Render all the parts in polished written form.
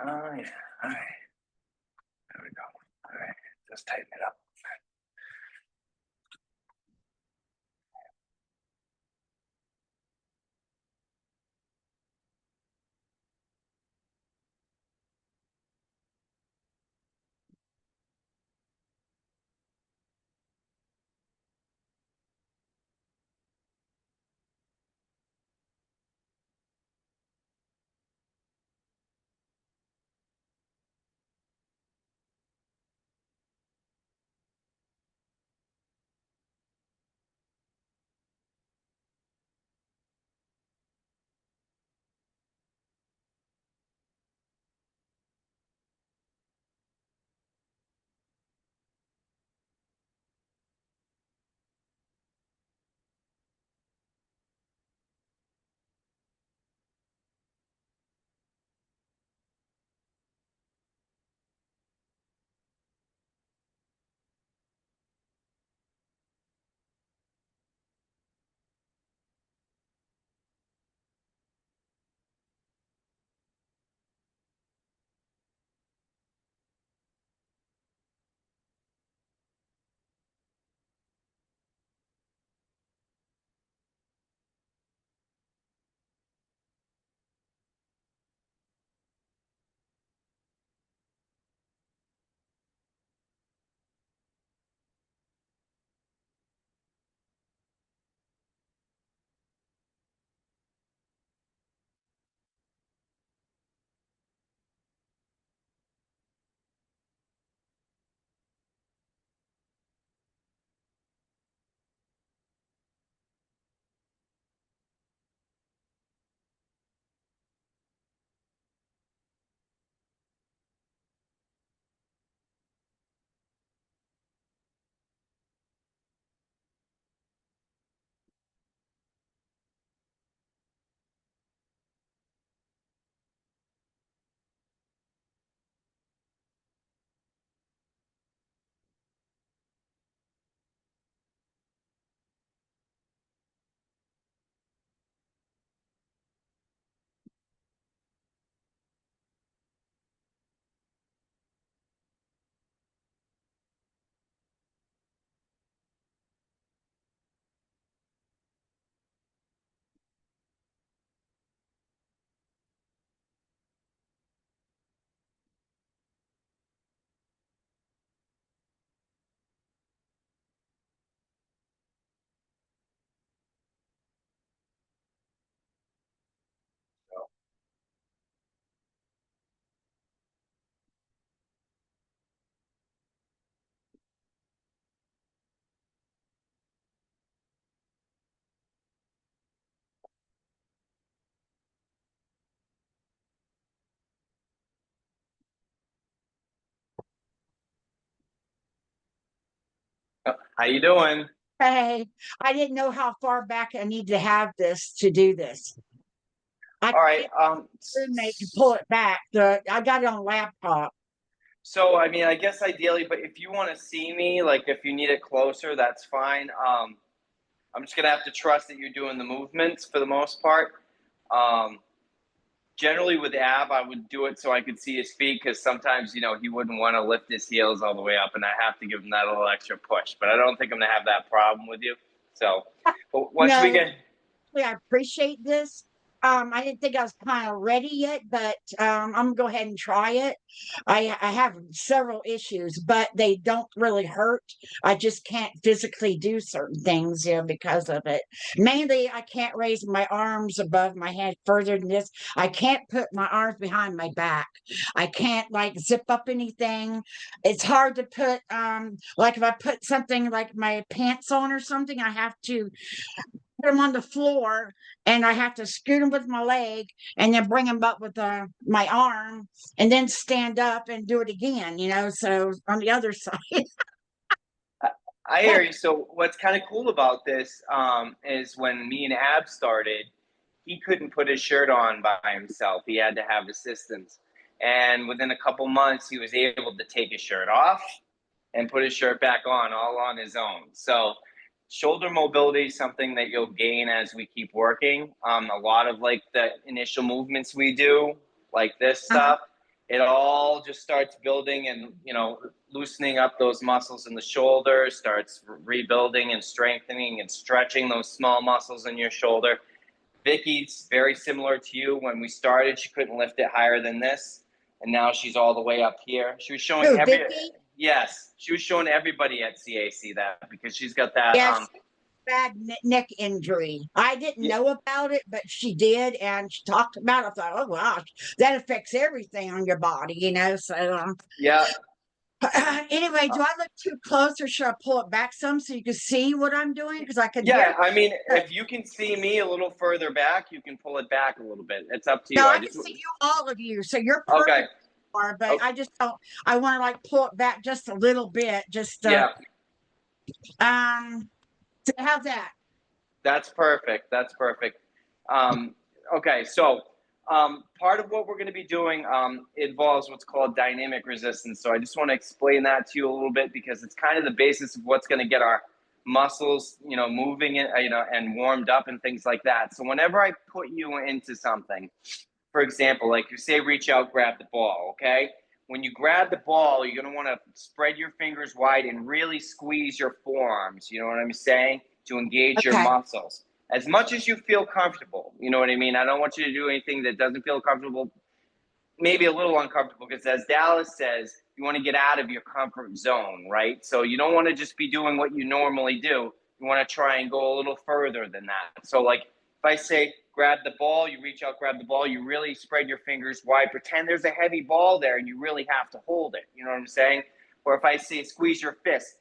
Oh, yeah. All right. There we go. All right. Just tighten it up. How you doing? Hey, I didn't know how far back I need to have this to do this. I All right. can't roommate to pull it back. I got it on laptop. So I mean, I guess ideally, but if you want to see me, like if you need it closer, that's fine. I'm just gonna have to trust that you're doing the movements for the most part. Um, Generally with Ab, I would do it so I could see his feet because sometimes he wouldn't want to lift his heels all the way up, and I have to give him that little extra push. But I don't think I'm gonna have that problem with you. So, but once we No, get I appreciate this. I didn't think I was kind of ready yet, but I'm gonna go ahead and try it. I have several issues, but they don't really hurt. I just can't physically do certain things, because of it. Mainly, I can't raise my arms above my head further than this. I can't put my arms behind my back. I can't like zip up anything. It's hard to put like if I put something like my pants on or something, I have to put them on the floor and I have to scoot them with my leg and then bring them up with my arm and then stand up and do it again, so on the other side. I hear you. So what's kind of cool about this is when me and Ab started, he couldn't put his shirt on by himself. He had to have assistance. And within a couple months, he was able to take his shirt off and put his shirt back on all on his own. So shoulder mobility is something that you'll gain as we keep working. A lot of like the initial movements we do, like this Uh-huh. stuff, it all just starts building and, loosening up those muscles in the shoulder, starts rebuilding and strengthening and stretching those small muscles in your shoulder. Vicky's very similar to you. When we started, she couldn't lift it higher than this, and now she's all the way up here. She was showing Who, Vicky? yes, she was showing everybody at CAC that, because she's got that. Yes, bad neck injury. I didn't Yeah, know about it, but she did, and she talked about it. I thought, oh gosh, that affects everything on your body, So, yeah, anyway, do I look too close, or should I pull it back some so you can see what I'm doing? Because I could yeah. hear. I mean, if you can see me a little further back, you can pull it back a little bit. It's up to you. No, I I can just see you, all of you. So you're okay. perfect, but Okay. I just don't. I want to like pull it back just a little bit. Just Yeah, um. So how's that? that's perfect. That's perfect. Um, okay, so part of what we're going to be doing involves what's called dynamic resistance. So I just want to explain that to you a little bit, because it's kind of the basis of what's going to get our muscles, moving and and warmed up and things like that. So whenever I put you into something, for example, like you say, reach out, grab the ball. Okay, when you grab the ball, you're going to want to spread your fingers wide and really squeeze your forearms. You know what I'm saying? To engage your Okay. muscles as much as you feel comfortable. You know what I mean? I don't want you to do anything that doesn't feel comfortable, maybe a little uncomfortable, because as Dallas says, you want to get out of your comfort zone, right? So you don't want to just be doing what you normally do. You want to try and go a little further than that. So, like, if I say grab the ball, you reach out, grab the ball, you really spread your fingers wide, pretend there's a heavy ball there and you really have to hold it. You know what I'm saying? Or if I say squeeze your fist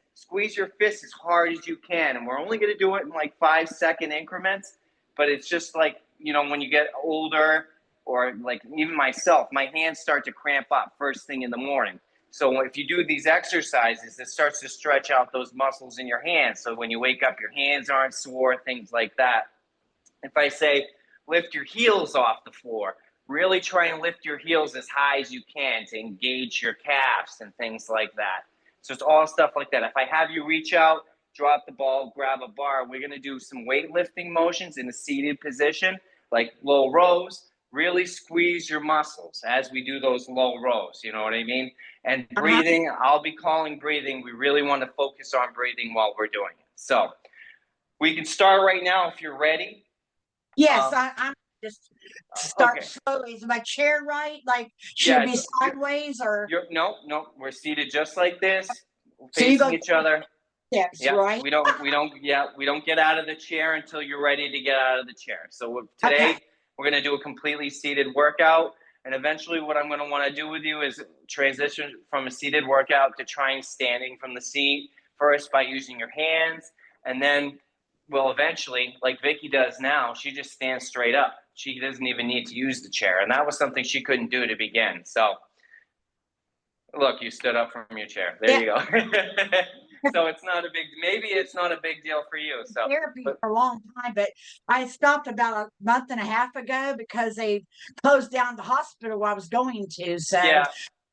as hard as you can. And we're only going to do it in like 5-second increments. But it's just like, when you get older, or like even myself, my hands start to cramp up first thing in the morning. So if you do these exercises, it starts to stretch out those muscles in your hands. So when you wake up, your hands aren't sore, things like that. If I say lift your heels off the floor, really try and lift your heels as high as you can to engage your calves and things like that. So it's all stuff like that. If I have you reach out, drop the ball, grab a bar, we're going to do some weightlifting motions in a seated position, like low rows. Really squeeze your muscles as we do those low rows. You know what I mean? And breathing, I'll be calling breathing. We really want to focus on breathing while we're doing it. So we can start right now if you're ready. Yes, I'm just start Okay. slowly. Is my chair right? Like, should it be sideways or? No. We're seated just like this, So you go facing each other. steps, Yeah, right? we don't get out of the chair until you're ready to get out of the chair. So today we're going to do a completely seated workout, and eventually what I'm going to want to do with you is transition from a seated workout to trying standing from the seat first by using your hands, and then we'll eventually, like Vicky does now, she just stands straight up. She doesn't even need to use the chair, and that was something she couldn't do to begin. So look, you stood up from your chair. There you go. So it's not maybe it's not a big deal for you. So Therapy for a long time, but I stopped about a month and a half ago because they closed down the hospital I was going to. So yeah,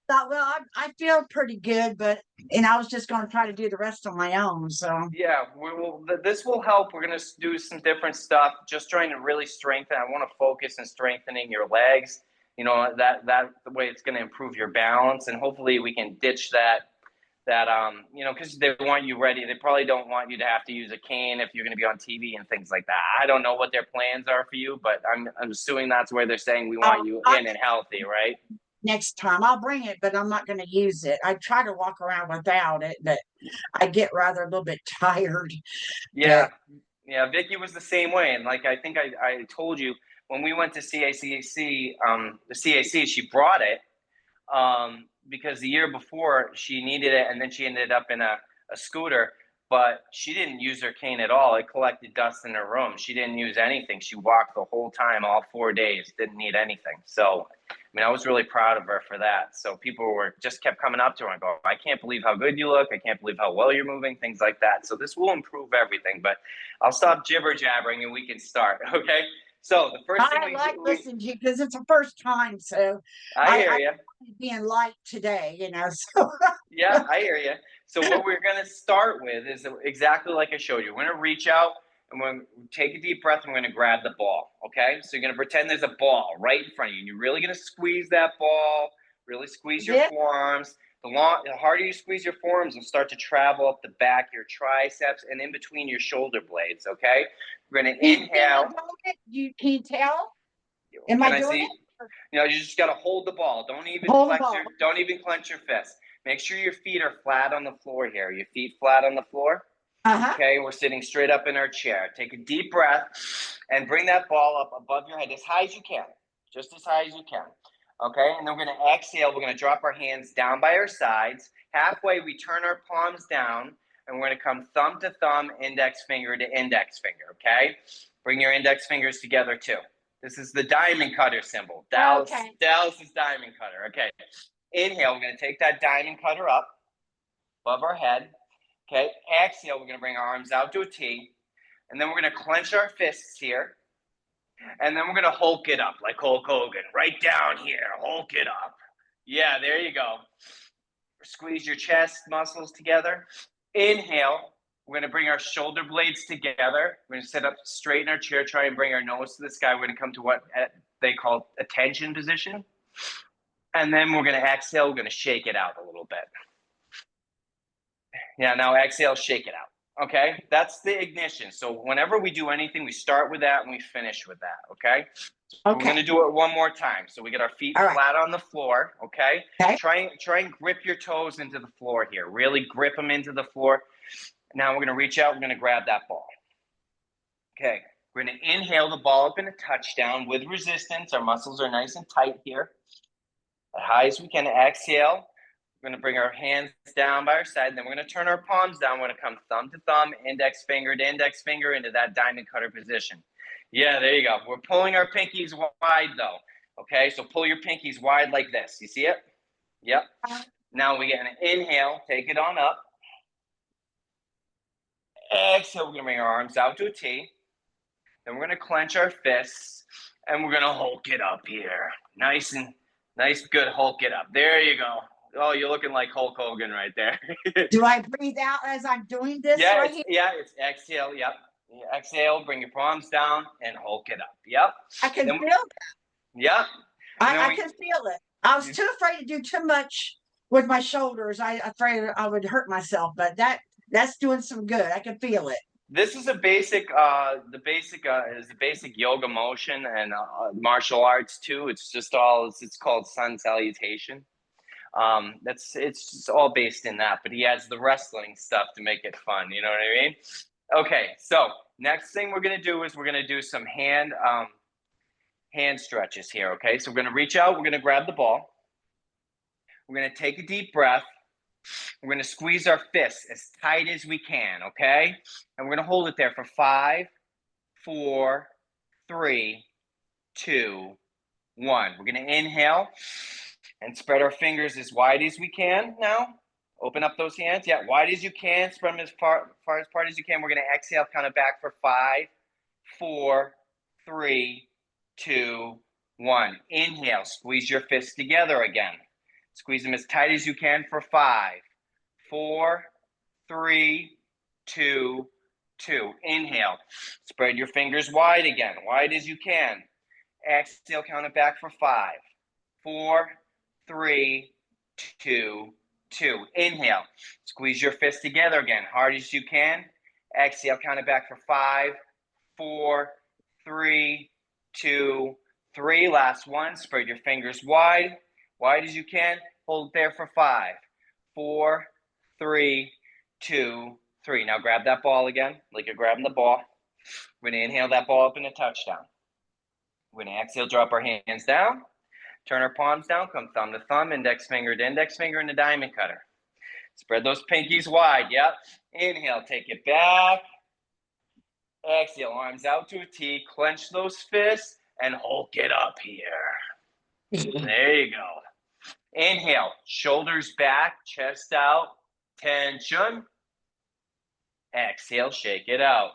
thought, well, I feel pretty good, and I was just going to try to do the rest on my own. So yeah, this will help. We're going to do some different stuff, just trying to really strengthen. I want to focus on strengthening your legs. That the way it's going to improve your balance, and hopefully we can ditch that because they want you ready. They probably don't want you to have to use a cane if you're going to be on TV and things like that. I don't know what their plans are for you, but I'm assuming that's where they're saying we want you in and healthy, right? Next time I'll bring it, but I'm not going to use it. I try to walk around without it, but I get rather a little bit tired. Yeah. Yeah. Vicky was the same way. And like, I think I told you when we went to CACC, the CAC, she brought it because the year before she needed it, and then she ended up in a scooter, but she didn't use her cane at all. It collected dust in her room. She didn't use anything. She walked the whole time, all 4 days, didn't need anything. So, I was really proud of her for that. So people just kept coming up to her and go, I can't believe how good you look. I can't believe how well you're moving, things like that. So this will improve everything, but I'll stop jibber jabbering and we can start. Okay. So the first thing listening to you because it's the first time. So I hear you. Being light today, So yeah, I hear you. So what we're going to start with is exactly like I showed you. We're going to reach out and we're going to take a deep breath and we're going to grab the ball. Okay. So you're going to pretend there's a ball right in front of you. And you're really going to squeeze that ball, Really squeeze your Yeah. forearms. The harder you squeeze your forearms, will start to travel up the back, your triceps, and in between your shoulder blades. Okay, we're gonna Am I inhale. doing it? Can you tell? Am Can I I doing see? it? You just gotta hold the ball. Hold the ball. Don't even clench your fist. Make sure your feet are flat on the floor here. Your feet flat on the floor. Uh-huh. Okay, we're sitting straight up in our chair. Take a deep breath and bring that ball up above your head as high as you can, just as high as you can. Okay, and then we're going to exhale. We're going to drop our hands down by our sides. Halfway, we turn our palms down, and we're going to come thumb to thumb, index finger to index finger. Okay, bring your index fingers together too. This is the diamond cutter symbol. Dallas's diamond cutter. Okay, inhale. We're going to take that diamond cutter up above our head. Okay, exhale, we're going to bring our arms out to a T, and then we're going to clench our fists here, and then we're going to Hulk it up like Hulk Hogan, right down here, Hulk it up. Yeah, there you go. Squeeze your chest muscles together. Inhale, we're going to bring our shoulder blades together. We're going to sit up straight in our chair, try and bring our nose to the sky. We're going to come to what they call attention position. And then we're going to exhale, we're going to shake it out a little bit. Yeah, now exhale, shake it out. Okay, that's the ignition. So whenever we do anything, we start with that and we finish with that. Okay. We're going to do it one more time. So we get our feet flat on the floor. Okay. Try and grip your toes into the floor here. Really grip them into the floor. Now we're going to reach out. We're going to grab that ball. Okay. We're going to inhale the ball up in a touchdown with resistance. Our muscles are nice and tight here. As high as we can. Exhale. We're going to bring our hands down by our side. Then we're going to turn our palms down. We're going to come thumb to thumb, index finger to index finger into that diamond cutter position. Yeah, there you go. We're pulling our pinkies wide though. Okay, so pull your pinkies wide like this. You see it? Yep. Now we get an inhale. Take it on up. Exhale. We're going to bring our arms out to a T. Then we're going to clench our fists. And we're going to Hulk it up here. Nice, good Hulk it up. There you go. Oh, you're looking like Hulk Hogan right there. Do I breathe out as I'm doing this? Yeah, it's exhale. Yep. Exhale, bring your palms down and Hulk it up. Yep. I can feel that. Yep. I can feel it. I was too afraid to do too much with my shoulders. I afraid I would hurt myself, but that's doing some good. I can feel it. This is a basic, the basic yoga motion and martial arts too. It's called sun salutation. It's just all based in that, but he adds the wrestling stuff to make it fun. You know what I mean? Okay, so next thing we're gonna do is we're gonna do some hand stretches here. Okay, so we're gonna reach out. We're gonna grab the ball. We're gonna take a deep breath. We're gonna squeeze our fists as tight as we can. Okay, and we're gonna hold it there for 5, 4, 3, 2, 1. We're gonna inhale. And spread our fingers as wide as we can now. Open up those hands. Yeah, wide as you can. Spread them as far as you can. We're going to exhale, count it back for 5, 4, 3, 2, 1. Inhale. Squeeze your fists together again. Squeeze them as tight as you can for 5, 4, 3, 2, 2. Inhale. Spread your fingers wide again. Wide as you can. Exhale, count it back for 5, 4, 3, 2, 2. Inhale. Squeeze your fists together again, hard as you can. Exhale, count it back for 5, 4, 3, 2, 3. Last one. Spread your fingers wide as you can. Hold it there for 5, 4, 3, 2, 3. Now grab that ball again, like you're grabbing the ball. We're going to inhale that ball up in a touchdown. We're going to exhale, drop our hands down. Turn our palms down, come thumb to thumb, index finger to index finger in the diamond cutter. Spread those pinkies wide. Yep. Inhale, take it back. Exhale, arms out to a T. Clench those fists and Hulk it up here. There you go. Inhale, shoulders back, chest out, tension. Exhale, shake it out.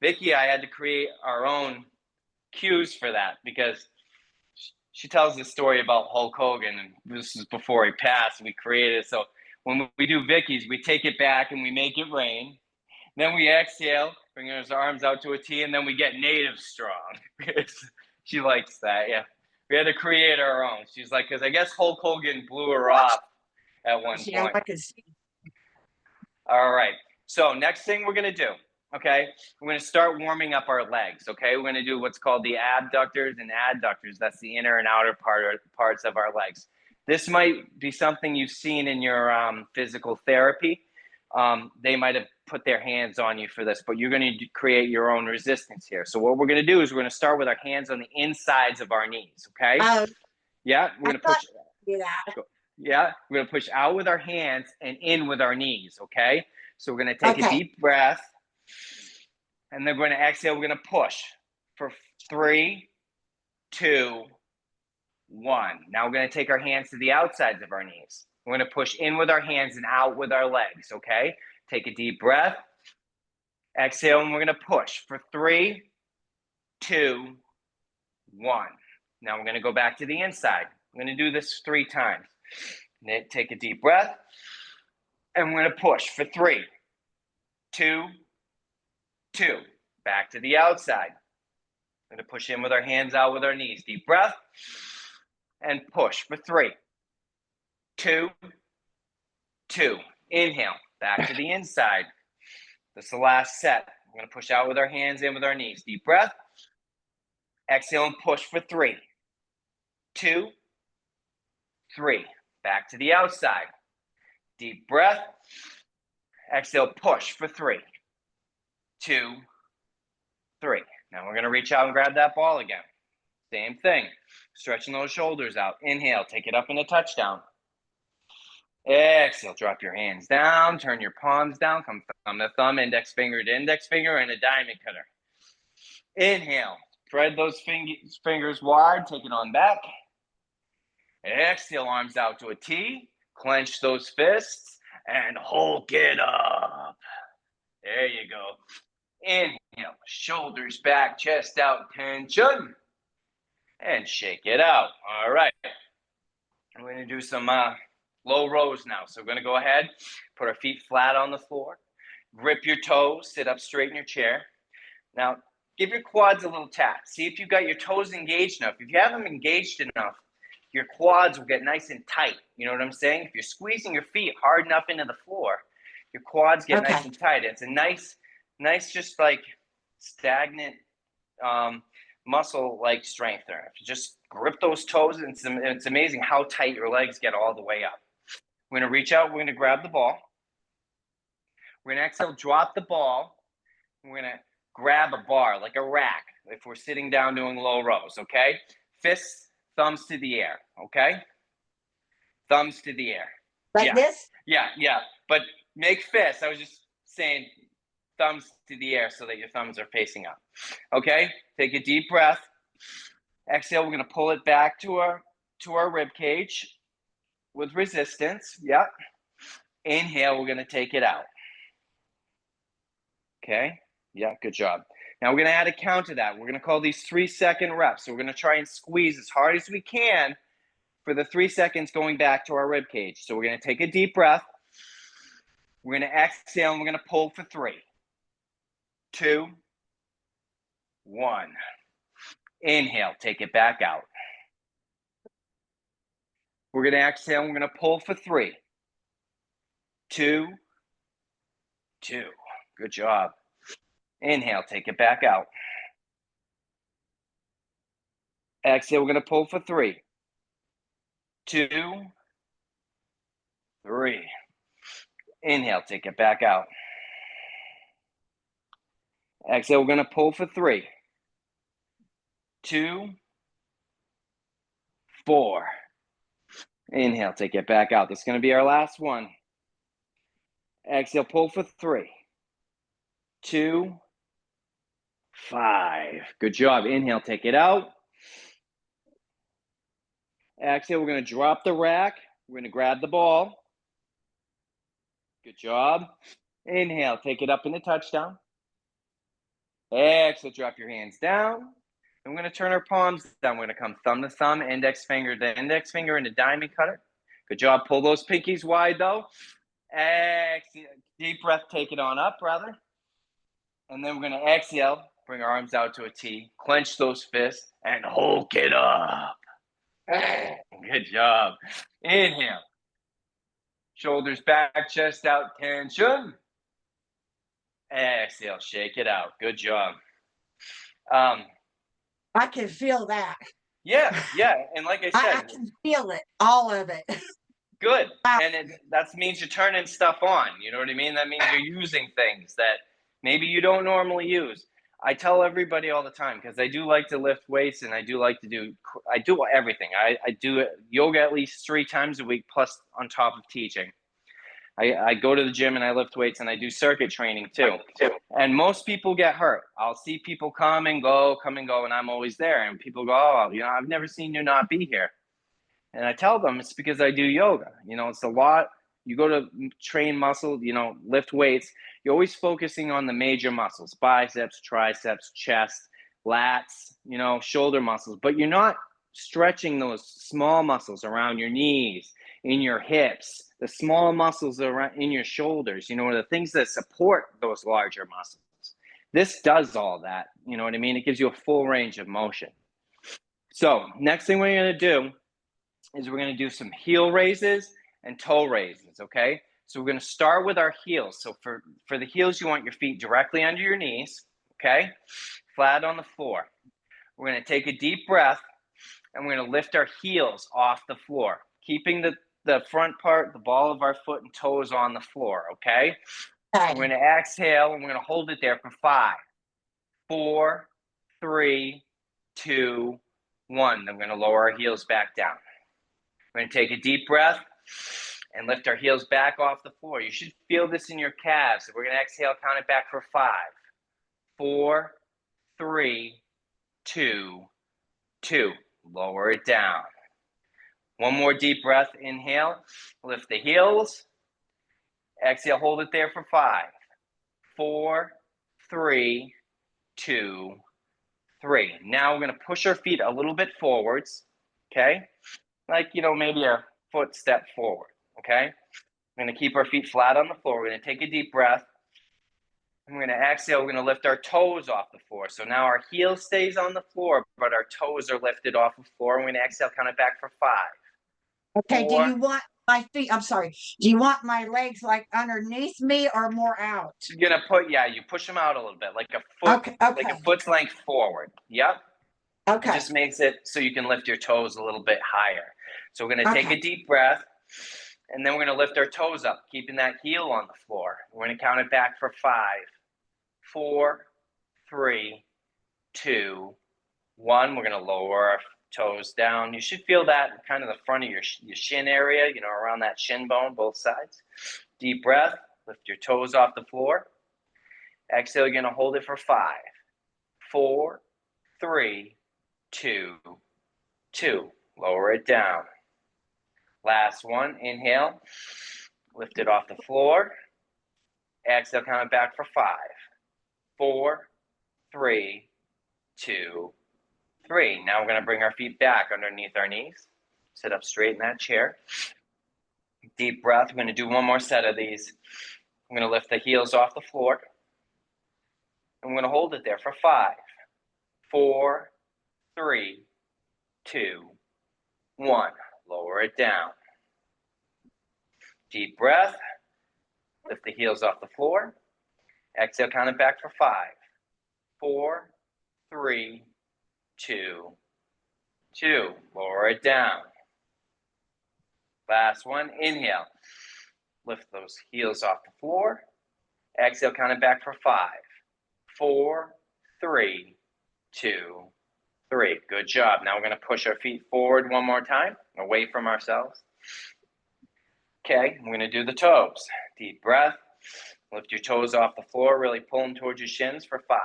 Vicky, I had to create our own cues for that because she tells the story about Hulk Hogan, and this is before he passed. We created it. So when we do Vicky's, we take it back and we make it rain. Then we exhale, bring his arms out to a T, and then we get native strong. She likes that, yeah. We had to create our own. She's like, because I guess Hulk Hogan blew her off at one Yeah, point. I can see. All right. So next thing we're gonna do, okay? We're gonna start warming up our legs. Okay, we're gonna do what's called the abductors and adductors. That's the inner and outer parts of our legs. This might be something you've seen in your physical therapy. They might have put their hands on you for this, but you're going to create your own resistance here. So what we're going to do is we're going to start with our hands on the insides of our knees. Okay. Yeah, we're going to push. Do that. Yeah, we're going to push out with our hands and in with our knees. Okay. So we're going to take a Okay. deep breath, and then we're going to exhale. We're going to push for 3, 2, 1. Now we're going to take our hands to the outsides of our knees. We're going to push in with our hands and out with our legs. Okay. Take a deep breath. Exhale, and we're going to push for 3, 2, 1. Now we're going to go back to the inside. I'm going to do this 3 times. Take a deep breath, and we're going to push for 3, 2, 2. Back to the outside. We're going to push in with our hands, out with our knees. Deep breath, and push for 3, 2, 2. Inhale, back to the inside. That's the last set. We're going to push out with our hands, in with our knees. Deep breath. Exhale and push for 3, 2, 3. Back to the outside. Deep breath. Exhale, push for 3, 2, 3. Now we're going to reach out and grab that ball again. Same thing. Stretching those shoulders out. Inhale, take it up in a touchdown. Exhale, drop your hands down, turn your palms down, come thumb to thumb, index finger to index finger, and a diamond cutter. Inhale, spread those fingers wide, take it on back. Exhale, arms out to a T, clench those fists, and Hulk it up. There you go. Inhale, shoulders back, chest out, tension, and shake it out. All right. We're going to do some low rows now. So we're going to go ahead, put our feet flat on the floor, grip your toes, sit up straight in your chair. Now, give your quads a little tap. See if you've got your toes engaged enough. If you have them engaged enough, your quads will get nice and tight. You know what I'm saying? If you're squeezing your feet hard enough into the floor, your quads get nice and tight. It's a nice, just like stagnant muscle like strengthener. If you just grip those toes, it's amazing how tight your legs get all the way up. We're going to reach out. We're going to grab the ball. We're going to exhale, drop the ball. We're going to grab a bar like a rack if we're sitting down doing low rows, okay? Fists, thumbs to the air, okay? Thumbs to the air. Like this? Yeah. But make fists. I was just saying thumbs to the air so that your thumbs are facing up. Okay? Take a deep breath. Exhale, we're going to pull it back to our rib cage with resistance. Yep. Inhale, we're going to take it out. Okay? Yeah, good job. Now we're going to add a count to that. We're going to call these 3-second reps. So we're going to try and squeeze as hard as we can for the 3 seconds going back to our rib cage. So we're going to take a deep breath. We're going to exhale and we're going to pull for 3, 2, 1. Inhale, take it back out. We're going to exhale and we're going to pull for 3, 2, 2. Good job. Inhale, take it back out. Exhale, we're going to pull for 3, 2, 3. Inhale, take it back out. Exhale, we're going to pull for 3, 2, 4. Inhale, take it back out. This is going to be our last one. Exhale, pull for 3, 2, 5. Good job. Inhale, take it out. Exhale, we're going to drop the rack. We're going to grab the ball. Good job. Inhale, take it up in the touchdown. Exhale, drop your hands down. And we're going to turn our palms down. We're going to come thumb to thumb, index finger to index finger, and a diamond cutter. Good job. Pull those pinkies wide, though. Exhale. Deep breath. Take it on up, brother. And then we're going to exhale. Bring our arms out to a T. Clench those fists and Hulk it up. Good job. Inhale. Shoulders back, chest out, tension. Exhale, shake it out. Good job. I can feel that. Yeah. And like I I said, can feel it, all of it. good. And that means you're turning stuff on. You know what I mean? That means you're using things that maybe you don't normally use. I tell everybody all the time because I do like to lift weights and I do everything. I do yoga at least 3 times a week, plus on top of teaching. I go to the gym and I lift weights and I do circuit training too. And most people get hurt. I'll see people come and go, and I'm always there. And people go, oh, I've never seen you not be here. And I tell them it's because I do yoga. It's a lot. You go to train muscle, lift weights. You're always focusing on the major muscles, biceps, triceps, chest, lats, shoulder muscles. But you're not stretching those small muscles around your knees, in your hips, the small muscles around in your shoulders, the things that support those larger muscles. This does all that. You know what I mean? It gives you a full range of motion. So next thing we're going to do is we're going to do some heel raises and toe raises, okay? So we're going to start with our heels. So for the heels, you want your feet directly under your knees, okay? Flat on the floor. We're going to take a deep breath, and we're going to lift our heels off the floor, keeping the front part, the ball of our foot and toes on the floor, okay? Okay. We're going to exhale, and we're going to hold it there for 5, 4, 3, 2, 1. Then we're going to lower our heels back down. We're going to take a deep breath and lift our heels back off the floor. You should feel this in your calves. So we're going to exhale, count it back for 5, 4, 3, 2, 2. Lower it down. One more deep breath. Inhale, lift the heels. Exhale, hold it there for 5, 4, 3, 2, 3. Now we're going to push our feet a little bit forwards, okay? Like, maybe a foot step forward, okay? We're going to keep our feet flat on the floor. We're going to take a deep breath. And we're going to exhale. We're going to lift our toes off the floor. So now our heel stays on the floor, but our toes are lifted off the floor. And we're going to exhale, count it back for 5. Okay, 4. do you want my feet? I'm sorry. Do you want my legs like underneath me or more out? You're going to you push them out a little bit, like a foot, Okay. like a foot's length forward. Yep. Okay. It just makes it so you can lift your toes a little bit higher. So we're going to take Okay. a deep breath, and then we're going to lift our toes up, keeping that heel on the floor. We're going to count it back for 5, 4, 3, 2, 1. We're going to lower our toes down. You should feel that kind of the front of your shin area, around that shin bone, both sides. Deep breath, lift your toes off the floor. Exhale, you're going to hold it for 5, 4, 3, 2, 2. Lower it down. Last one. Inhale. Lift it off the floor. Exhale, count it back for 5, 4, 3, 2, 3. Now we're going to bring our feet back underneath our knees. Sit up straight in that chair. Deep breath. We're going to do one more set of these. I'm going to lift the heels off the floor. I'm going to hold it there for 5, 4, 3, 2, 1. Lower it down. Deep breath. Lift the heels off the floor. Exhale, count it back for 5, 4, 3, 2, 2. Lower it down. Last one. Inhale. Lift those heels off the floor. Exhale, count it back for 5, 4, 3, 2, 3. Good job. Now we're going to push our feet forward one more time, away from ourselves. Okay, we're going to do the toes. Deep breath. Lift your toes off the floor, really pull them towards your shins for 5,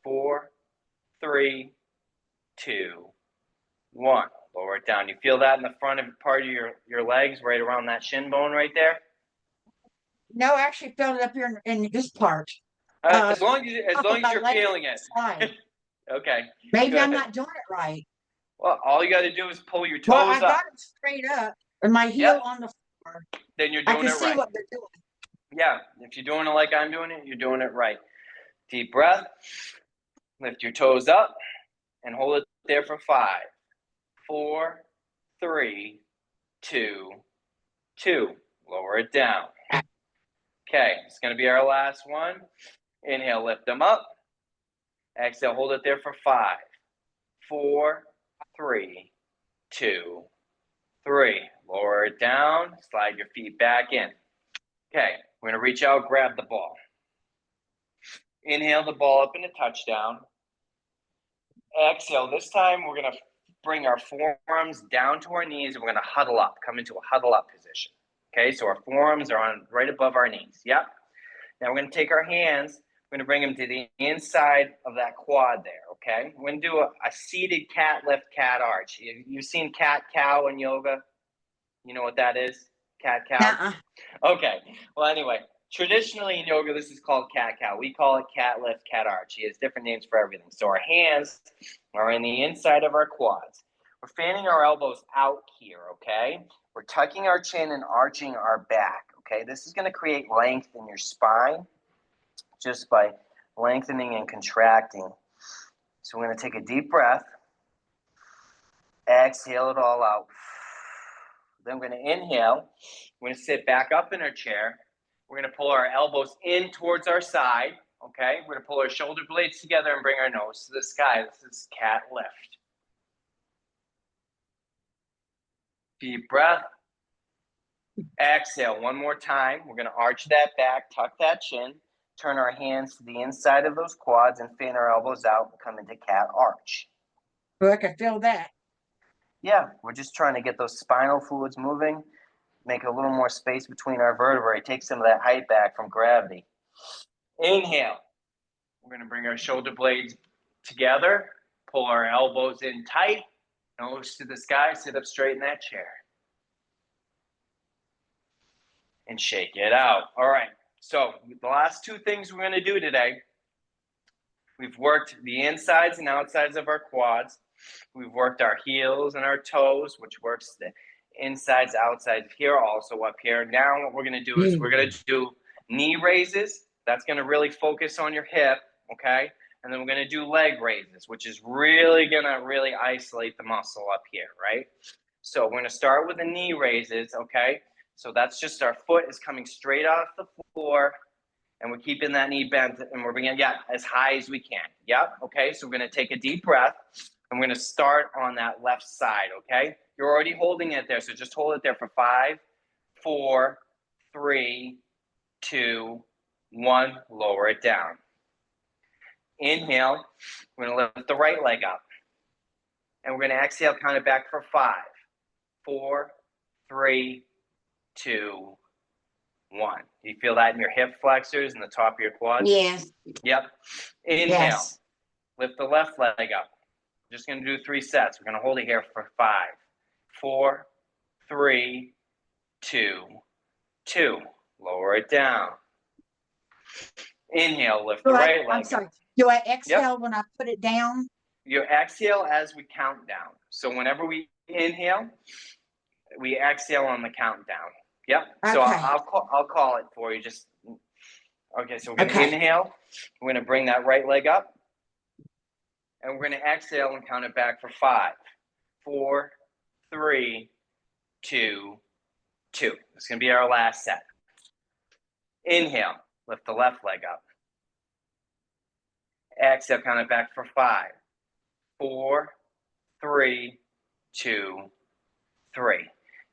4, 3, 2, 1. Lower it down. You feel that in the front of part of your legs, right around that shin bone right there? No, I actually felt it up here in this part. As long as you're feeling it. Fine. Okay. Maybe good. I'm not doing it right. Well, all you got to do is pull your toes Well, I up. got it straight up and my heel on the floor. Then you're I doing can it see right. what they're doing. Yeah, if you're doing it like I'm doing it, you're doing it right. Deep breath. Lift your toes up and hold it there for 5, 4, 3, 2, 2. Lower it down. Okay, it's going to be our last one. Inhale, lift them up. Exhale, hold it there for 5, 4, 3, 2, 3. Lower it down. Slide your feet back in. Okay, we're going to reach out, grab the ball. Inhale the ball up into touchdown. Exhale. This time we're going to bring our forearms down to our knees and we're going to huddle up, come into a huddle up position. Okay, so our forearms are on right above our knees. Yep. Now we're going to take our hands, we're going to bring them to the inside of that quad there. Okay, we're going to do a seated cat lift, cat arch. You've seen cat cow in yoga? You know what that is? Cat cow? Okay, well, anyway. Traditionally in yoga, this is called cat cow. We call it cat lift, cat arch. He has different names for everything. So our hands are in the inside of our quads. We're fanning our elbows out here, okay? We're tucking our chin and arching our back, okay? This is going to create length in your spine just by lengthening and contracting. So we're going to take a deep breath. Exhale it all out. Then we're going to inhale. We're going to sit back up in our chair. We're going to pull our elbows in towards our side, okay? We're going to pull our shoulder blades together and bring our nose to the sky. This is cat lift. Deep breath. Exhale one more time. We're going to arch that back, tuck that chin, turn our hands to the inside of those quads and fan our elbows out and come into cat arch. Oh, I can feel that. Yeah, we're just trying to get those spinal fluids moving. Make a little more space between our vertebrae. Take some of that height back from gravity. Inhale. We're going to bring our shoulder blades together. Pull our elbows in tight. Nose to the sky. Sit up straight in that chair. And shake it out. All right. So the last two things we're going to do today. We've worked the insides and outsides of our quads. We've worked our heels and our toes, which works the insides, outsides here, also up here. Now what we're going to do is we're going to do knee raises. That's going to really focus on your hip, okay? And then we're going to do leg raises, which is really going to really isolate the muscle up here, right? So we're going to start with the knee raises, okay? So that's just our foot is coming straight off the floor, and we're keeping that knee bent, and we're bringing it, as high as we can. Yep, okay? So we're going to take a deep breath. I'm going to start on that left side, okay? You're already holding it there, so just hold it there for 5, 4, 3, 2, 1. Lower it down. Inhale. We're going to lift the right leg up. And we're going to exhale, count it back for 5, 4, 3, 2, 1. Do you feel that in your hip flexors and the top of your quads? Yes. Yep. Inhale. Yes. Lift the left leg up. We're just going to do 3 sets. We're going to hold it here for 5, 4, 3, 2, 2. Lower it down. Inhale, lift the right leg. I'm sorry. Do I exhale when I put it down? You exhale as we count down. So whenever we inhale, we exhale on the countdown. Yep. Okay. So I'll call it for you. Just okay. So we're going to inhale. We're going to bring that right leg up. And we're going to exhale and count it back for 5, 4, 3, 2, 2. It's going to be our last set. Inhale, lift the left leg up. Exhale, count it back for 5, 4, 3, 2, 3.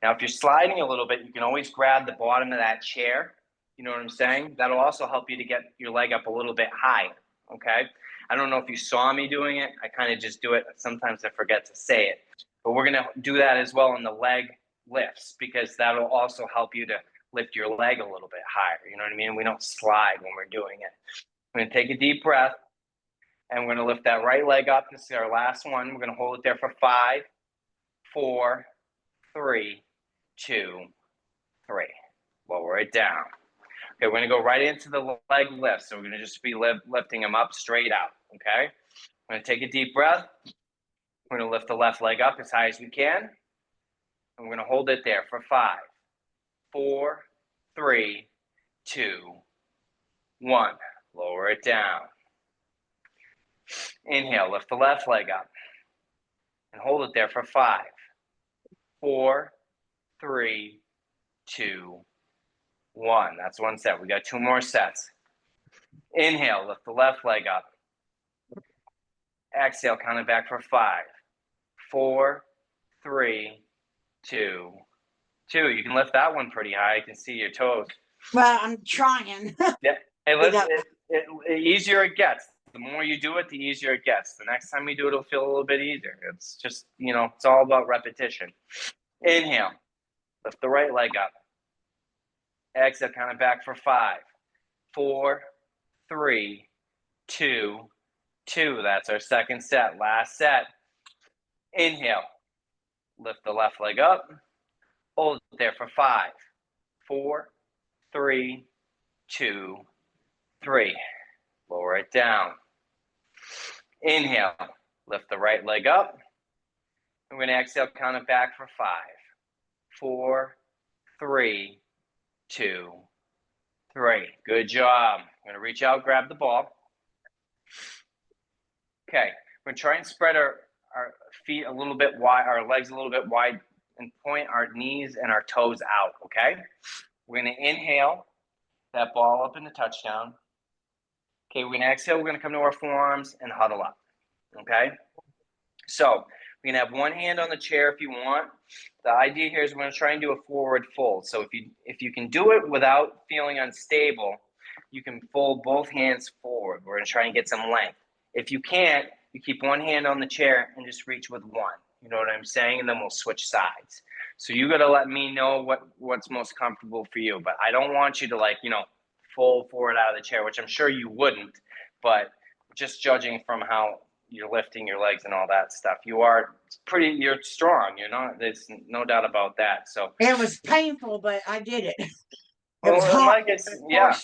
Now, if you're sliding a little bit, you can always grab the bottom of that chair. You know what I'm saying? That'll also help you to get your leg up a little bit higher, okay? I don't know if you saw me doing it. I kind of just do it. Sometimes I forget to say it. But we're going to do that as well in the leg lifts because that'll also help you to lift your leg a little bit higher. You know what I mean? We don't slide when we're doing it. We're going to take a deep breath, and we're going to lift that right leg up. This is our last one. We're going to hold it there for 5, 4, 3, 2, 3. Lower it down. Okay, we're going to go right into the leg lift. So we're going to just be lifting them up straight out, okay? We're going to take a deep breath. We're going to lift the left leg up as high as we can. And we're going to hold it there for 5, 4, 3, 2, 1. Lower it down. Inhale, lift the left leg up. and hold it there for 5, 4, 3, 2, 1. That's one set. We got 2 more sets. Inhale, lift the left leg up. Exhale, count it back for 5, 4, 3, 2, 2. You can lift that one pretty high. I can see your toes. Well, I'm trying. Yeah. Hey, listen, easier it gets. The more you do it, the easier it gets. The next time you do it, it'll feel a little bit easier. It's just, it's all about repetition. Inhale, lift the right leg up. Exhale, count it back for 5, 4, 3, 2, 2. That's our second set. Last set. Inhale, lift the left leg up. Hold it there for 5, 4, 3, 2, 3. Lower it down. Inhale, lift the right leg up. I'm going to exhale, count it back for 5, 4, 3, 2, 3. Good job. I'm going to reach out, grab the ball. Okay, we're going to try and spread our feet a little bit wide, our legs a little bit wide, and point our knees and our toes out, okay? We're going to inhale that ball up into touchdown. Okay, we're going to exhale. We're going to come to our forearms and huddle up, okay? So we're going to have one hand on the chair if you want. The idea here is we're going to try and do a forward fold. So if you can do it without feeling unstable, you can fold both hands forward. We're going to try and get some length. If you can't, you keep one hand on the chair and just reach with one. You know what I'm saying? And then we'll switch sides. So you got to let me know what's most comfortable for you. But I don't want you to fold forward out of the chair, which I'm sure you wouldn't. But just judging from how you're lifting your legs and all that stuff, you're strong. There's no doubt about that. So it was painful, but I did it. It well, was hard. yeah.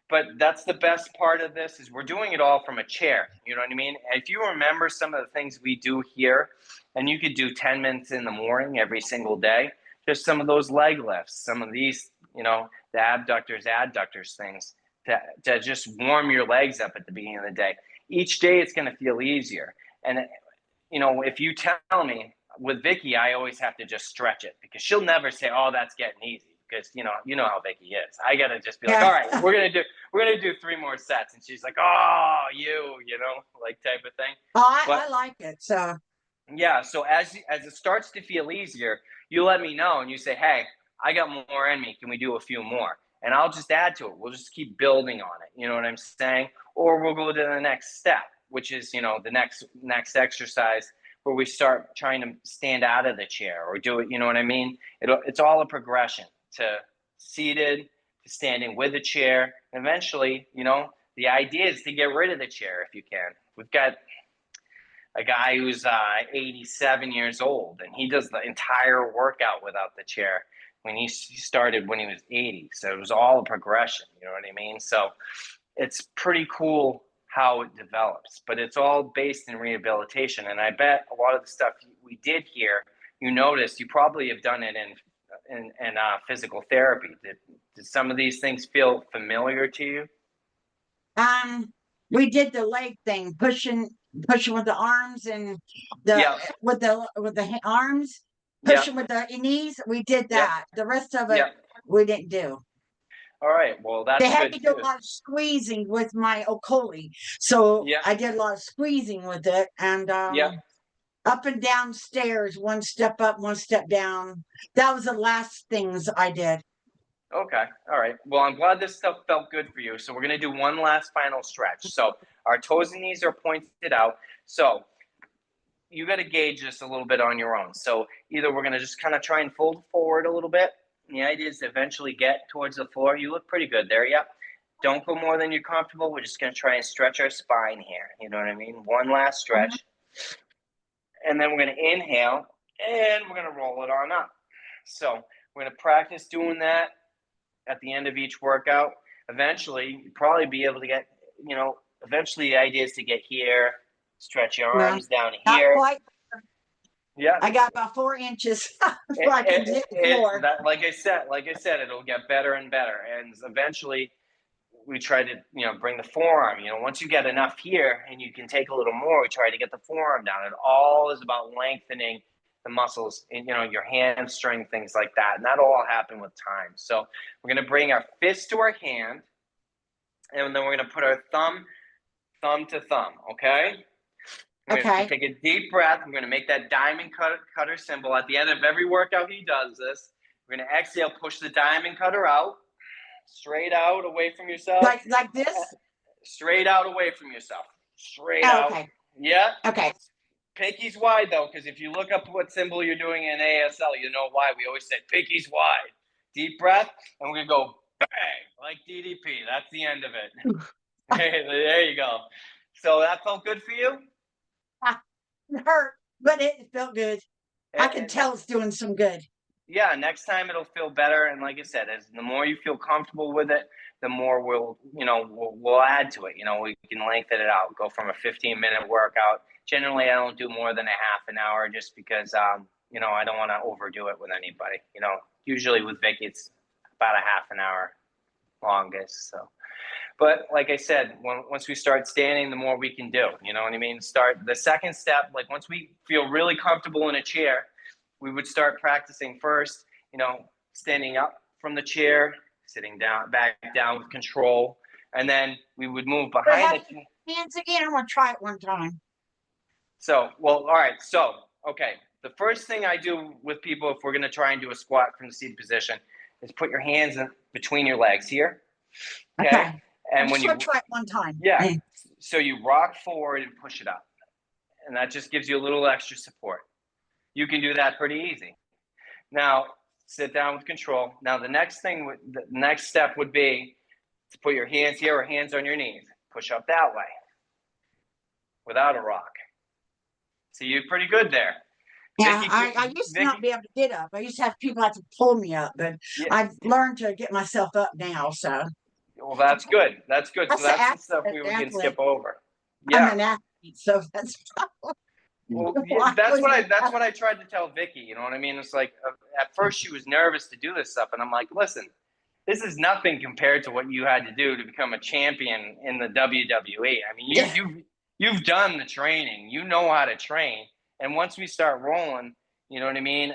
But that's the best part of this is we're doing it all from a chair. You know what I mean? If you remember some of the things we do here, and you could do 10 minutes in the morning every single day, just some of those leg lifts, some of these, the adductors things to just warm your legs up at the beginning of the day. Each day it's going to feel easier. And, if you tell me with Vicky, I always have to just stretch it because she'll never say, oh, that's getting easy. Because you know how Vicky is. I gotta just be like, all right, we're gonna do 3 more sets, and she's like, oh, type of thing. Oh, I like it. So yeah. So as it starts to feel easier, you let me know, and you say, hey, I got more in me. Can we do a few more? And I'll just add to it. We'll just keep building on it. You know what I'm saying? Or we'll go to the next step, which is the next exercise where we start trying to stand out of the chair or do it. You know what I mean? It's all a progression. To seated, to standing with a chair. Eventually, the idea is to get rid of the chair if you can. We've got a guy who's 87 years old, and he does the entire workout without the chair. When he started when he was 80, so it was all a progression. You know what I mean? So it's pretty cool how it develops, but it's all based in rehabilitation. And I bet a lot of the stuff we did here, you noticed, you probably have done it in physical therapy. Did some of these things feel familiar to you? We did the leg thing, pushing with the arms and with the arms, pushing with the knees. We did that. The rest of it we didn't do. All right. Well, that's they had to do a lot of squeezing with my Okoli, so I did a lot of squeezing with it, and up and down stairs, one step up, one step down. That was the last things I did. Okay. All right. Well, I'm glad this stuff felt good for you. So we're going to do one last final stretch. So our toes and knees are pointed out. So you got to gauge this a little bit on your own. So either we're going to just kind of try and fold forward a little bit. And the idea is to eventually get towards the floor. You look pretty good there. Yep. Don't go more than you're comfortable. We're just going to try and stretch our spine here. You know what I mean? One last stretch. And then we're going to inhale, and we're going to roll it on up. So we're going to practice doing that at the end of each workout. Eventually, you'll probably be able to get, eventually the idea is to get here, stretch your arms down here. Not quite. Yeah. I got about 4 inches before I can hit the floor. Like I said, it'll get better and better. And eventually, we try to, bring the forearm. Once you get enough here and you can take a little more, we try to get the forearm down. It all is about lengthening the muscles in, your hamstring, things like that. And that'll all happen with time. So we're going to bring our fist to our hand, and then we're going to put our thumb to thumb. Okay. We're going to take a deep breath. We're going to make that diamond cutter symbol. At the end of every workout, he does this. We're going to exhale, push the diamond cutter out, straight out, away from yourself. Like this? Straight out, away from yourself. Straight out. Okay. Yeah. Okay. Pinky's wide, though, because if you look up what symbol you're doing in ASL, you know why. We always say pinky's wide. Deep breath, and we're going to go bang, like DDP. That's the end of it. Hey, there you go. So that felt good for you? It hurt, but it felt good. I can tell it's doing some good. Yeah, next time it'll feel better. And like I said, the more you feel comfortable with it, the more we'll add to it. We can lengthen it out, go from a 15-minute workout. Generally, I don't do more than a half an hour just because, I don't want to overdo it with anybody. Usually with Vicky, it's about a half an hour longest. So, but like I said, once we start standing, the more we can do. You know what I mean? Start the second step. Like once we feel really comfortable in a chair, we would start practicing first, standing up from the chair, sitting down, back down with control. And then we would move behind the hands again. I want to try it one time. So, all right. So, okay. The first thing I do with people, if we're going to try and do a squat from the seated position, is put your hands in between your legs here. Okay. And when you try it one time. Yeah. So you rock forward and push it up. And that just gives you a little extra support. You can do that pretty easy. Now, sit down with control. Now, the next step would be to put your hands here or hands on your knees. Push up that way without a rock. So you're pretty good there. Yeah, I used to not be able to get up. I used to have people have to pull me up, but yeah. I've learned to get myself up now. So. Well, that's good. That's good. So that's the stuff we can skip over. Yeah. I'm an athlete, so that's. Well, yeah, that's what I tried to tell Vicky. You know what I mean? It's like at first she was nervous to do this stuff, and I'm like, listen, this is nothing compared to what you had to do to become a champion in the WWE. I mean, you've done the training. You know how to train, and once we start rolling, you know what I mean?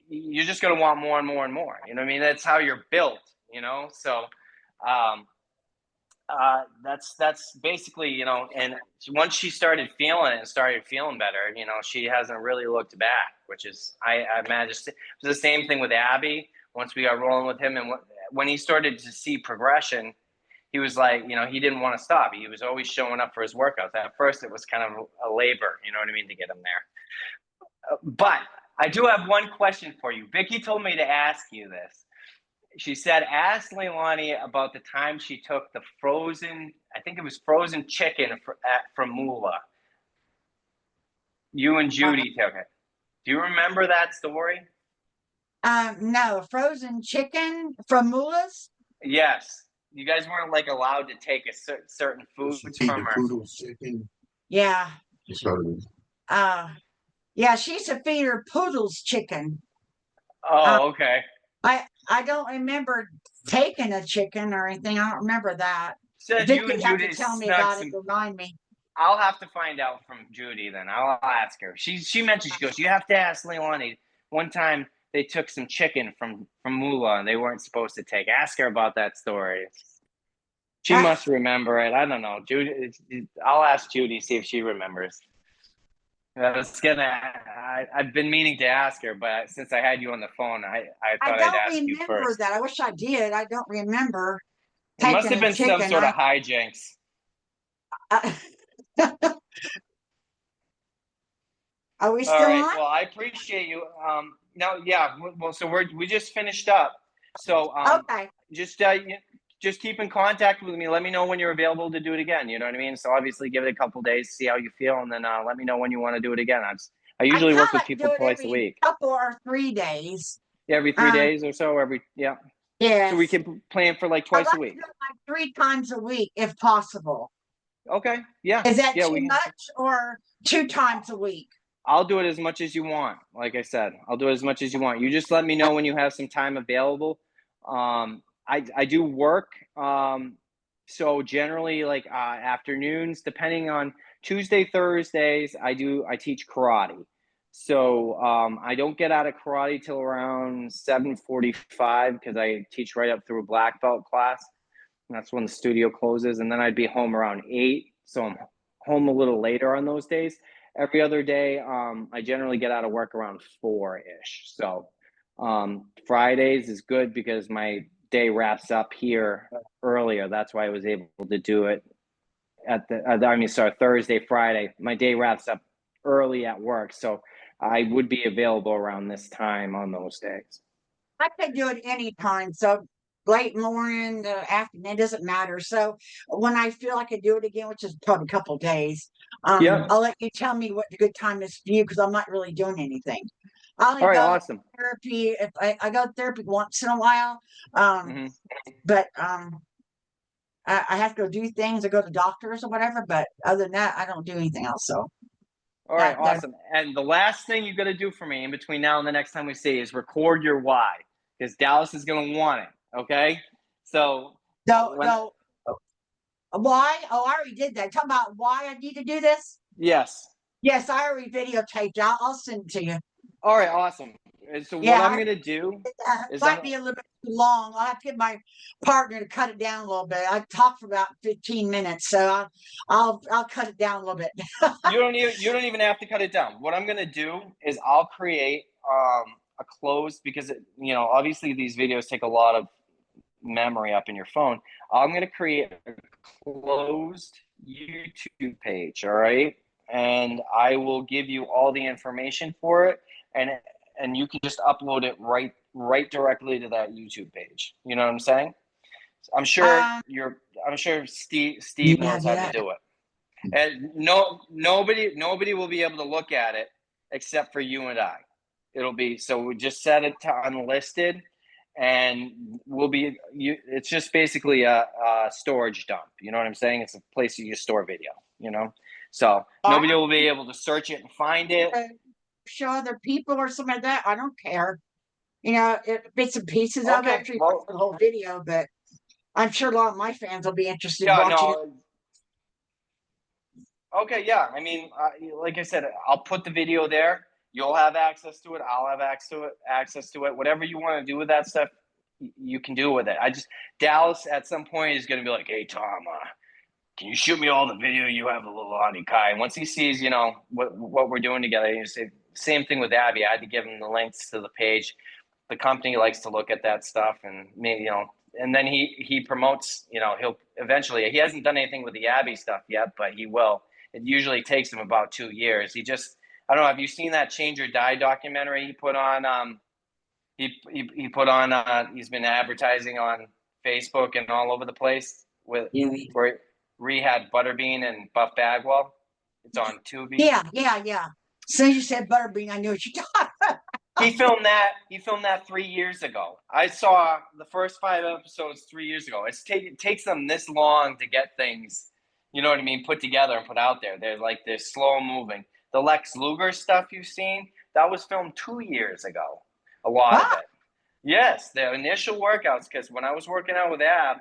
You're just gonna want more and more and more. You know what I mean? That's how you're built. So. That's basically, and once she started feeling it and started feeling better, she hasn't really looked back, which is, I imagine it was the same thing with Abby. Once we got rolling with him, and when he started to see progression, he was like, he didn't want to stop. He was always showing up for his workouts. At first it was kind of a labor, you know what I mean, to get him there. But I do have one question for you. Vicky told me to ask you this. She said, ask Leilani about the time she took the frozen chicken from Moolah. You and Judy took it. Do you remember that story? No, frozen chicken from Moolah's? Yes. You guys weren't allowed to take a certain food from her. Poodle's chicken. Yeah. Yeah, she used to feed her poodle's chicken. Oh, okay. I don't remember taking a chicken or anything. I don't remember that. Said Vicky you and have Judy to tell me about it. Remind me. I'll have to find out from Judy then. I'll ask her. She mentioned, she goes, you have to ask Leilani. One time they took some chicken from Moolah and they weren't supposed to take. Ask her about that story. She must remember it. I don't know. Judy, I'll ask Judy, see if she remembers. I've been meaning to ask her, but since I had you on the phone, I thought I'd ask you first. I don't remember that. I wish I did. I don't remember. It must have been some sort of hijinks. Are we still All right. on? Well, I appreciate you. No, yeah. Well, so we just finished up. So okay. Just keep in contact with me. Let me know when you're available to do it again. You know what I mean? So obviously give it a couple days, see how you feel, and then let me know when you want to do it again. I usually work with people twice a week. Couple or 3 days. Every 3 days or so. Yeah. Yeah. So we can plan for twice a week. 3 times a week, if possible. Okay. Yeah. Is that too much, or 2 times a week? I'll do it as much as you want. Like I said, I'll do it as much as you want. You just let me know when you have some time available. I do work So generally like afternoons, depending on Tuesday, Thursdays, I teach karate. So I don't get out of karate till around 7:45 because I teach right up through a black belt class. And that's when the studio closes, and then I'd be home around 8. So I'm home a little later on those days. Every other day, I generally get out of work around 4-ish. So Fridays is good because my day wraps up here earlier. That's why I was able to do it at Thursday, Friday. My day wraps up early at work. So I would be available around this time on those days. I can do it anytime. So late morning, afternoon, it doesn't matter. So when I feel like I do it again, which is probably a couple days, Yep. I'll let you tell me what the good time is for you because I'm not really doing anything. I only All right. go to Awesome. therapy if I go to therapy once in a while. hmm But I have to go do things or go to doctors or whatever. But other than that, I don't do anything else. So All right, that awesome. And the last thing you got to do for me in between now and the next time we see is record your why, because Dallas is going to want it. Okay. So no when no why? Oh, I already did that. Talk about why I need to do this. yes. Yes, I already videotaped. I'll send it to you. All right, awesome. And so what Yeah, I'm going to do it is might be a little bit too long. I'll have to get my partner to cut it down a little bit. I talked for about 15 minutes, so I'll cut it down a little bit. you don't even have to cut it down. What I'm going to do is I'll create a closed, because obviously these videos take a lot of memory up in your phone. I'm going to create a closed YouTube page, all right? And I will give you all the information for it, and you can just upload it right directly to that YouTube page. You know what I'm saying? I'm sure Um, Steve yeah, knows how to yeah. do it. And nobody will be able to look at it except for you and I. It'll be, so we just set it to unlisted, and it's just basically a storage dump. You know what I'm saying? It's a place you store video, so I nobody will be able to search it and find it. don't show other people or something like that. I don't care. Bits and pieces of it. Okay, Actually, well, the whole video, but I'm sure a lot of my fans will be interested in yeah, watching it. no, okay, yeah. I mean, like I said, I'll put the video there. You'll have access to it. I'll have access to it. Whatever you want to do with that stuff, you can do with it. Dallas at some point is going to be like, "Hey, Tom, can you shoot me all the video you have of Lilani Kai?" And once he sees, what we're doing together, you say same thing with Abby. I had to give him the links to the page. The company likes to look at that stuff, and maybe and then he promotes. He'll eventually. He hasn't done anything with the Abby stuff yet, but he will. It usually takes him about 2 years. I don't know. Have you seen that Change or Die documentary he put on? He put on. He's been advertising on Facebook and all over the place Yeah, where Rehab Butterbean and Buff Bagwell. It's on Tubi. yeah. As soon as you said Butterbean, I knew what you talking about. He filmed that 3 years ago. I saw the first 5 episodes 3 years ago. It takes them this long to get things, you know what I mean, put together and put out there. They're slow moving. The Lex Luger stuff you've seen, that was filmed 2 years ago. A lot of it. Yes, the initial workouts, because when I was working out with Ab,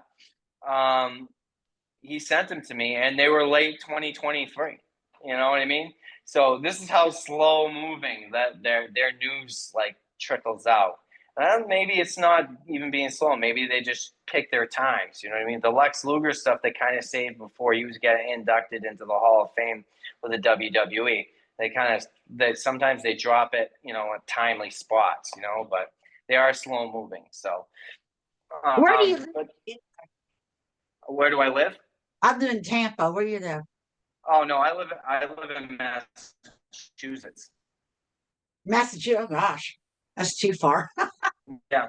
he sent them to me, and they were late 2023. You know what I mean? So this is how slow moving that their news trickles out. Maybe it's not even being slow. Maybe they just pick their times. You know what I mean? The Lex Luger stuff they kind of saved before he was getting inducted into the Hall of Fame with the WWE. Sometimes they drop it, at timely spots, but they are slow moving. So, Where do you live? but where do I live? I live in Tampa. Where do you live? Oh no, I live in Massachusetts. Massachusetts. Oh gosh, that's too far. Yeah.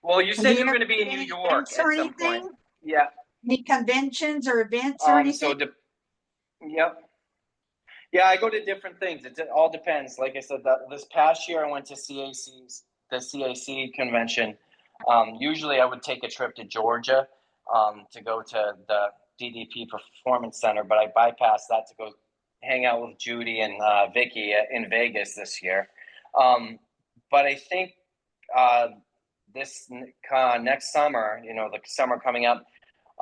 Well, you Do said you you were have going to be in New any York events at or some point. anything? Yeah. Any conventions or events or anything? Yep. Yeah, I go to different things. It all depends. Like I said, this past year I went to the CAC convention. Usually I would take a trip to Georgia to go to the DDP Performance Center, but I bypassed that to go hang out with Judy and Vicky in Vegas this year. But I think this next summer, the summer coming up,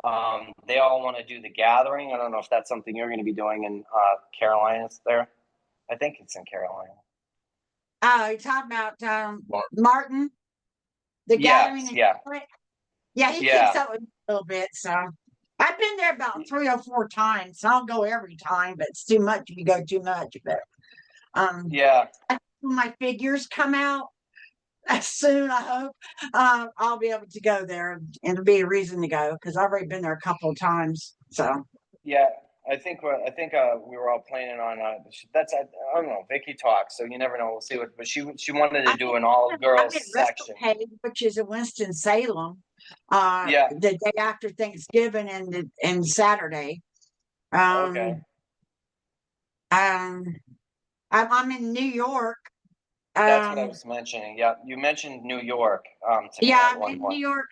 They all want to do the gathering. I don't know if that's something you're going to be doing in Carolinas there. I think it's in Carolina. Oh, you talking about Martin, the gathering Yes, in yeah, Charlotte? Yeah, he keeps yeah, up with me a little bit. So I've been there about 3 or 4 times. I don't go every time, but it's too much if you go too much. But um, yeah. when my figures come out soon, I hope I'll be able to go there, and it'll be a reason to go because I've already been there a couple of times. So Yeah, I think we were all planning on that's I don't know. Vicky talks, so you never know. We'll see what. But she wanted to I do an all I'm girls at section. WrestlePage, which is in Winston Salem, Yeah. the day after Thanksgiving and Saturday. Okay. Um, um, I'm in New York. That's what I Um, was mentioning. Yeah, you mentioned New York to me yeah, at I'm one in New point. York.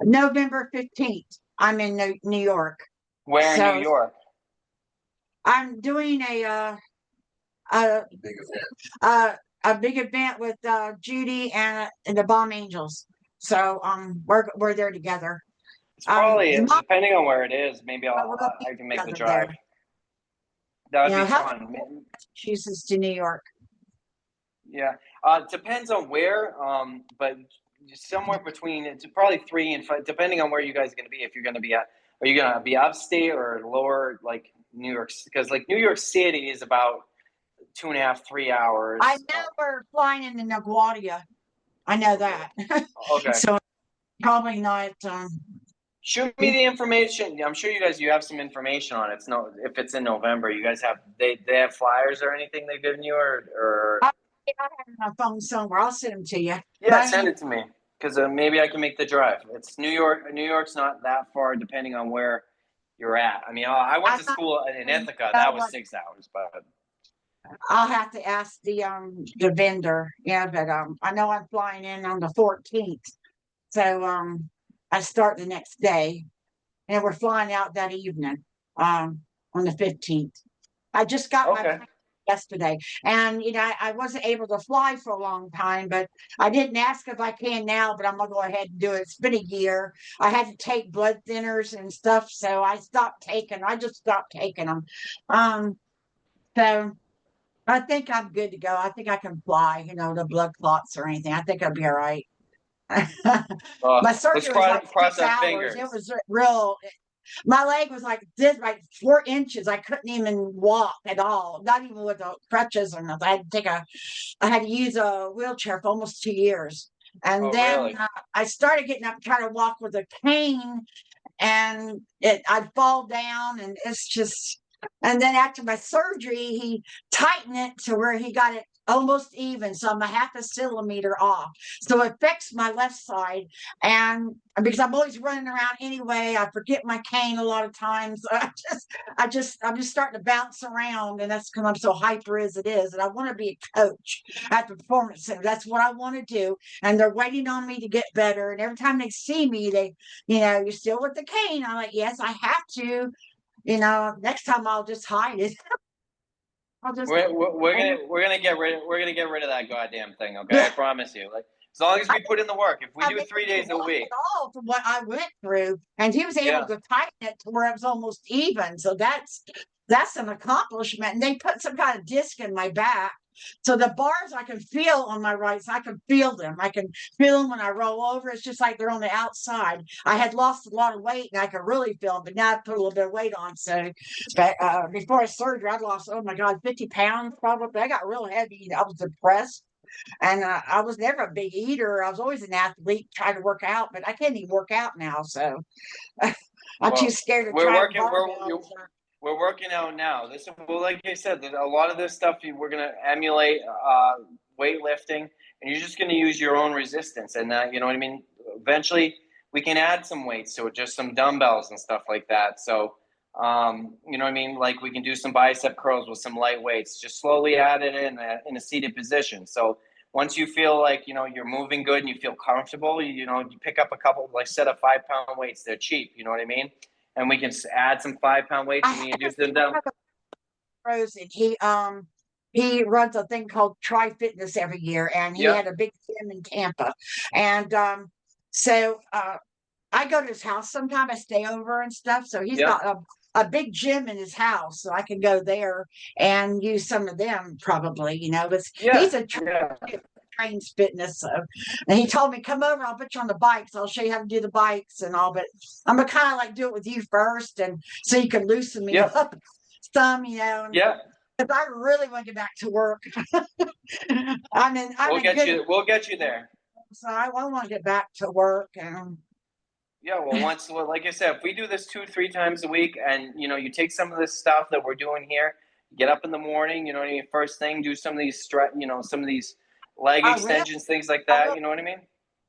November 15th. I'm in New York. Where in New So York? I'm doing a uh, a big event with Judy and the Bomb Angels. So we're there together. It's probably The mom depending on where it is. Maybe we're gonna be I can make the together drive. there. That You would know, be how fun. chooses to New York. Yeah, depends on where, but somewhere between it's probably 3 and 5, depending on where you guys are going to be. If you're going to be are you going to be upstate or lower, like New York? Because like New York City is about 2.5, 3 hours. I know we're flying into LaGuardia. I know that. Okay, So probably not. shoot me the information. I'm sure you have some information on it. It's no if it's in November. You guys have they have flyers or anything they've given you or I have my phone somewhere. I'll send them to you. yeah, But send it to me because maybe I can make the drive. It's New York. New York's not that far, depending on where you're at. I mean, I went I'm to not school in you Ithaca. know That was what. 6 hours, but I'll have to ask the vendor. Yeah, but I know I'm flying in on the 14th. So I start the next day and we're flying out that evening on the 15th. I just got my okay. plane yesterday, and I wasn't able to fly for a long time, but I didn't ask if I can now, but I'm gonna go ahead and do it. It's been a year. I had to take blood thinners and stuff, so I just stopped taking them. So I think I'm good to go. I think I can fly, the blood clots or anything. I think I'll be all right. My Let's surgery was like cross six our hours. It fingers. was real. My leg was like this, like 4 inches. I couldn't even walk at all, not even with the crutches or nothing. I had to use a wheelchair for almost 2 years. And Oh, then really? I started getting up, trying to walk with a cane, and I'd fall down, and it's just. And then after my surgery, he tightened it to where he got it almost even, so I'm a half a centimeter off. So it fixed my left side, and because I'm always running around anyway, I forget my cane a lot of times. I'm just starting to bounce around, and that's because I'm so hyper as it is. And I want to be a coach at the performance center. That's what I want to do, and they're waiting on me to get better. And every time they see me, you're still with the cane. I'm like, yes, I have to. Next time I'll just hide it. I'll just We're gonna get rid of that goddamn thing. Okay, I promise you. Like as long as we put in the work. If we I do mean, 3 days a at week, all from what I went through, and he was able yeah. to tighten it to where it was almost even. So that's an accomplishment. And they put some kind of disc in my back. So the bars I can feel on my right side, I can feel them. I can feel them when I roll over. It's just like they're on the outside. I had lost a lot of weight and I could really feel them, but now I put a little bit of weight on. So, but before surgery, I'd lost, oh my God, 50 pounds probably. I got real heavy. I was depressed. And I was never a big eater. I was always an athlete, trying to work out, but I can't even work out now. So I'm too Well, scared to we're try working. barbells. We're working out now. This, well, like I said, a lot of this stuff we're gonna emulate weightlifting, and you're just gonna use your own resistance, and you know what I mean. Eventually, we can add some weights to it, just some dumbbells and stuff like that. So, you know what I mean. Like we can do some bicep curls with some light weights. Just slowly add it in a seated position. So once you feel like you're moving good and you feel comfortable, you pick up a couple like set of 5 pound weights. They're cheap. You know what I mean, and we can add some 5 pound weights and we can do them down. Frozen. He runs a thing called Tri Fitness every year, and he Yep. had a big gym in Tampa, and so I go to his house sometime. I stay over and stuff. So he's Yep. got a big gym in his house, so I can go there and use some of them probably. But Yeah. he's a Yeah. trains fitness. So, and he told me, "Come over. I'll put you on the bikes. I'll show you how to do the bikes and all." But I'm gonna kind of like do it with you first, and so you can loosen me Yep. up some. Yeah. Because I really want to get back to work. I'm We'll in get good. you. We'll get you there. So I want to get back to work and. Yeah, well, like I said, if we do this 2, 3 times a week, and you take some of this stuff that we're doing here, get up in the morning, what I mean, first thing, do some of these some of these leg I will. extensions, things like I that. will You know what I mean?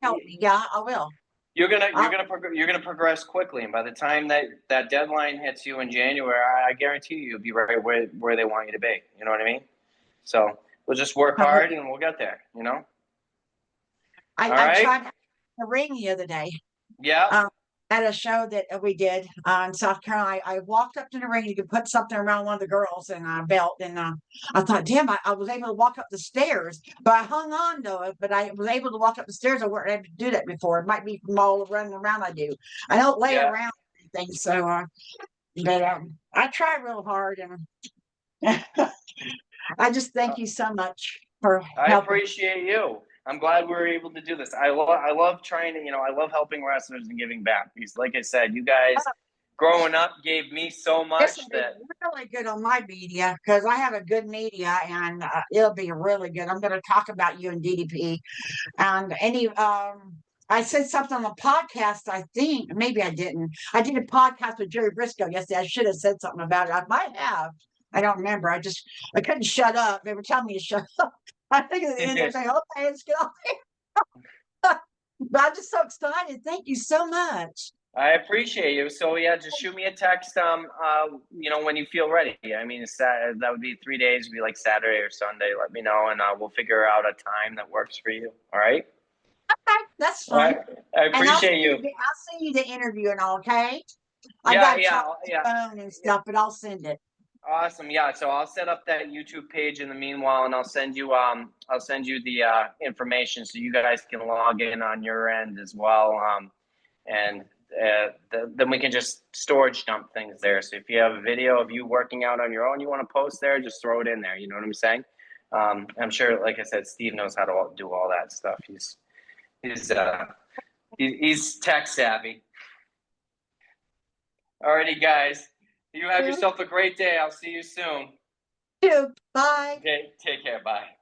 help me. Yeah, I will. You're gonna progress quickly, and by the time that deadline hits you in January, I guarantee you'll be right where they want you to be. You know what I mean? So we'll just work I will. hard, and we'll get there. All I right? tried a ring the other day. Yeah. At a show that we did in South Carolina. I walked up to the ring. You could put something around one of the girls and belt, and I thought, damn, I was able to walk up the stairs, but I hung on to it. But I was able to walk up the stairs. I weren't able to do that before. It might be from all running around. I do. I don't lay Yeah. around anything, so but I try real hard, and I just thank you so much for I helping. appreciate you. I'm glad we were able to do this. I love trying to, I love helping wrestlers and giving back. Because, like I said, you guys growing up gave me so much This will that. be really good on my media because I have a good media, and it'll be really good. I'm going to talk about you and DDP and any. I said something on the podcast. I think maybe I didn't. I did a podcast with Jerry Briscoe yesterday. I should have said something about it. I might have. I don't remember. I couldn't shut up. They were telling me to shut up. I think at the end they were saying, "Okay, let's get off." But I'm just so excited. Thank you so much. I appreciate you. So yeah, just shoot me a text. When you feel ready. I mean, that would be 3 days. It'd be like Saturday or Sunday. Let me know, and we'll figure out a time that works for you. All right. Okay, that's All right. fine. I And appreciate you. I'll send you the interview and all, okay? I Yeah. got Yeah. Charlie's Yeah. phone and stuff, but I'll send it. Awesome. Yeah. So I'll set up that YouTube page in the meanwhile, and I'll send you the information so you guys can log in on your end as well. And then we can just storage dump things there. So if you have a video of you working out on your own, you want to post there, just throw it in there. You know what I'm saying? I'm sure, like I said, Steve knows how to do all that stuff. He's tech savvy. Alrighty, guys. You have yourself a great day. I'll see you soon. Bye. Okay, take care. Bye.